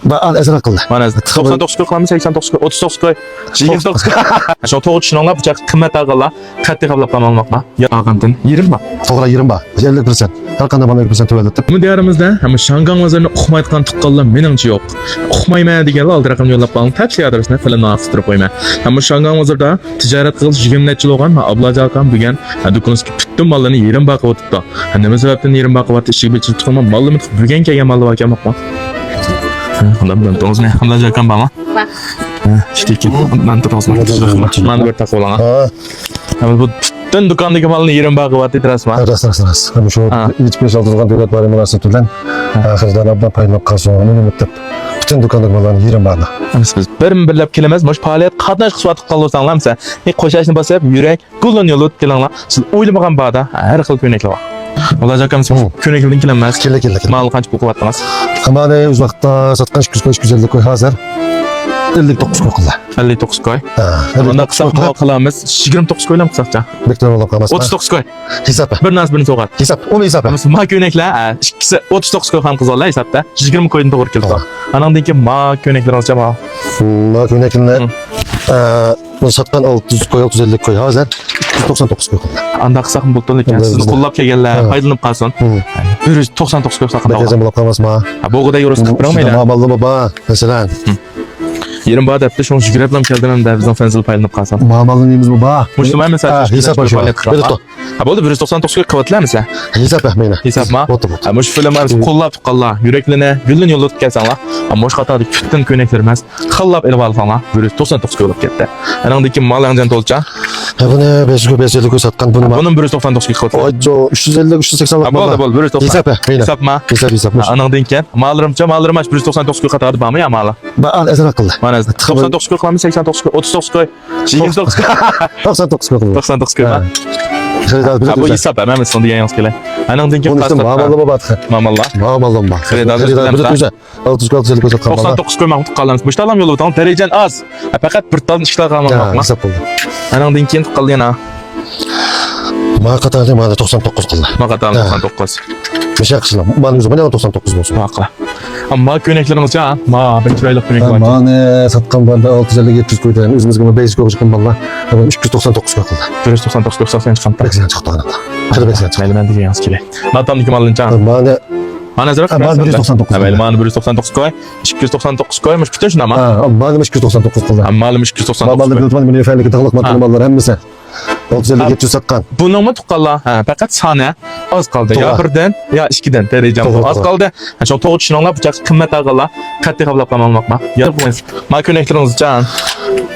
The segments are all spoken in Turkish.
Al ezra kıldı. Mana 99 koy qilamiz, 89 koy, 39 koy, 29 koy. Shu to'g'ri tushuninglar, bu qimmat ag'alar, qattiq qablab qolmoqma. Ya ag'antin 20 ba. To'g'ri 20 ba. 50%. Har qanday mana 50% to'latib. Bu diyorimizda ham Shangang bozorni uqmaydigan tuqqanlar meningcha yo'q. Uqmayman deganlar oldi raqam yo'llab qo'ying. Tavsiya adresini filmni ostira qo'yman. Ham Shangang bozorda tijorat qilish 20 necha bo'lgan, Ablaja akam degan do'konimizga butun mallarni 20 ba qilib o'tibdi. Nima sababdan 20 ba qilib eshik bechib tuqqanman, mallarni bugun kelgan mallar ekanman. Ondan ben tozma hamlaja kan bama. İşte ki ben tozma. Ben bir tak olan. Ama bu bütün dükkandaki malını yerim bağı var titrasma. Ras. Hem şu hiç bir saldırgan devlet var emanası tutulan. Ahırdan abla payınıp kalsın onu ümitip. Bütün dükkandaki mallarını yerim bağı. Siz birlab kelemez. Moş faaliyet qatnaş qısvatı qalırsanlar mesela. Qo'shashni bosib, yurak, gullan yo'l o'tganlar. Siz o'ylamagan ba'da har xil ko'ynaklar bor. Olacak mısın? Köyneklerden kilenmez. Kelle. Mal kaç bu kuvatlamaz? Ama ne uz vaqtda satqan 250 koy hazır. 59 koy qildi. 59 koy. Ha. Onda qısa qilamiz. 29 koylam qisaqcha. Bektor olib qolmasın. 39 koy. Hesap. Bir nas birini so'g'at. Hesap. Onu hesap. Ma köyneklar ikkisi 39 koy ham qizollar hesabda 20 koydan to'g'ri keldi. Anandan keyin ma köyneklar olsa ma. Ma köyneklarni bunu satqan 600 koy 650 koy hazır. 299 koy qildi. Anda qisaq bo'ldi ekan. Sizni qo'llab kelganlar foydalanib qolsin. 199 koy qisaq. Bekazam olib qolmasma. Bo'g'ida euros qilib beramaylar. Ma'mallı baba. Masalan. 20 baht debdi, şunu жүгіріп келдім, hem de bizden fenzil paylanıp kalsam. Ma'mallı neyimiz bu ba? Müştümay mesela. Hesap aşağı. Ha bo'ldi 199 koy qıvatlar mesela. Hesap ahmeyna. Hesap ma? Ha muş filmler qo'llab tuqqanlar, yuraklarni, gullan yo'l o'tib kelsanlar. Ha muş qatorda bütün köyneklerimiz qillab elib olsanlar, 199 koy bo'lib ketdi. Anandaki mal yancan to'lcha. Ha buni 550 koy satqan bunu ma. Bunun 199 koy qıvatlar. Ojo 350 380 ha bo'ldi 190. Hesap ahmeyna. Hesap ma? Hesap. Anandan keyin mallarım 199 koy qatorda bormi ya mali? Al ezra qildi. Mana 99 koy qilamiz, 89 koy, 39 koy, 29 koy. 99 koy qildi. 99 koy ma. Bu hesap hemen son diye yalnız gelen. Anandan keyin pasta. Ma'mallı baba. Ma'mallı baba. Xaridor 650 koy satqan. 99 koy maqut qalamiz. Bu ishtalam yo'l o'tan darajan az. Faqat bir tal ishlar qalmoqma. Hesap bo'ldi. Anandan keyin qildi yana. Ma qatarda mana 99 qildi. Ma qatarda 99. Meşe qilsam. Mana o'zi mana 99 bo'lsin. Haqli. Amma köyneklerimizcha, ma bir chiroyli ko'ynak bor. Mana satqan banda 650 700 koydan o'zimizga basic ko'p chiqqan balla. 399 koy qildi. 199 koy satsan chiqqan. Beksan chiqdi anada. Hadi beksan chiqdi. Mayli men degan yaz kerak. Natamniki malınca. Mana zira mana 199. Mayli mana 199 koy, 299 koymuş bütün şuna ma. Mana 299 qildi. Amma 299. Mallarni bildim men efendiga taqliq mallar hammasi. 650 700 satqan. Bunun mu tuqqanlar? Ha, faqat soni az qoldi. Ya birdan, ya ikkidan darajam az qoldi. Shu to'g'ri tushuninglar, bu qimmat ag'alar qattiq qablab qolmoqma. Ya qo'ying. Ma ko'ynaklarimiz jan.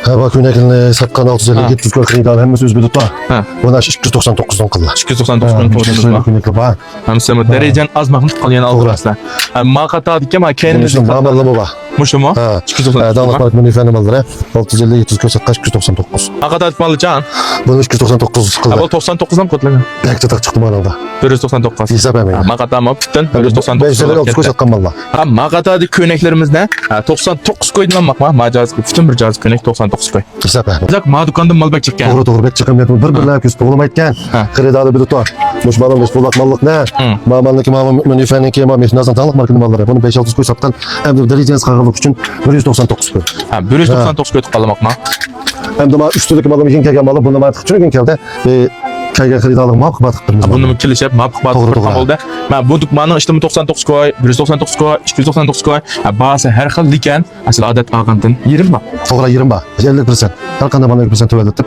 Ha, bak ko'ynaklarni satqan 650 700 koy qildi. Hammasi o'z bilib tur. Buni 299 dan qildi. 299 dan to'g'ri. Ko'ynaklar bor. Hamsi darajan az maqnut qolgan alg'iraslar. Ma qatadiki ma keyin ma'mallı baba. Muşumu? Ha. 299. Davlat Bank Münif malları 650 700 koy satqan 299. Aqadat malı jan. Bunu 299 qildi. Ha, bu 99dan qotlagan. Bekçe tak çıktı manada. 199. Hesap hemen. Ma qatama bütün 199. 550 koy satqan mallar. Ha, ma qatadi köyneklerimiz ne? 99 koydan maqma, majaz bütün bir caz köйnek 99 koy. Hesap hemen. Bizak ma dukandan mal bek çekkan. Doğru bek çıkam yapım bir köz to'g'lamayotgan. Xaridorda bilib tur. Mush malum besh bo'lak mallik ne? Ma'malniki Münif'niki ma mehnatdan taniq markaning mallari. Buni 5-600 koy satqan. Endi darajasi qag'iliq uchun 199 koy. Ha, 199 koy tutqanmaqma. Endi ma üstünlük malım için kelgan malı buni ma qichun gün keldi. Kelgan xaridorlar ma qilib qilamiz. Buni kelishib, ma qilib bo'ldi. Ma bu dukmanning ishtimi 99 koy, 199 koy, 299 koy. Ha, bahası har xil lekin asl odat olgandan 20 ba. To'g'ri 20 ba. 50%. Har qanday mana 50% to'latib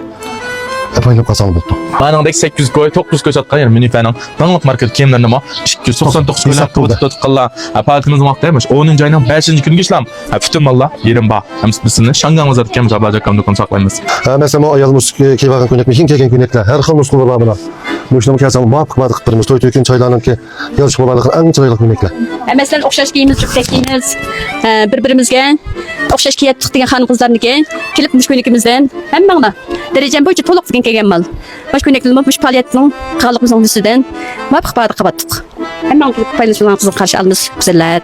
apaylab qolsam bo'ldi. Maningdek 800 koy, 900 koy satgan yer Münif'ning tanliq marka kiyimlarini ma 299 koylar tutqanlar. Apartimiz vaqtda 10 ayning 5-kunga ishlam. Ha, bütün mallar 20 ba. Hamsini Shangang bozorida kam jablajak do'kon saqlaymiz. Ha, mesela o ayolimiz kiygan ko'ylak, mekin kelgan ko'ylaklar har xil nusxalar bor bular. Muşnum kelsa muvaffaq qilib qilamiz. To'y-to'ykin choylarniki yilish bo'ladigan eng chiroyli ko'ylaklar. Masalan, o'xshash kiyimiz, juftlik kiyimiz, bir-birimizga o'xshash kiyatdik degan xonim qizlarniki kelib mush ko'ylakimizdan hammanglar darajam bo'yicha to'liq kelgan mal. Mush ko'ylaklarimiz mush faoliyatning qanliq bizning ustidan muvaffaq qilib qildik. Hammang paylaşılan qizil qarshi olamiz, güzeller.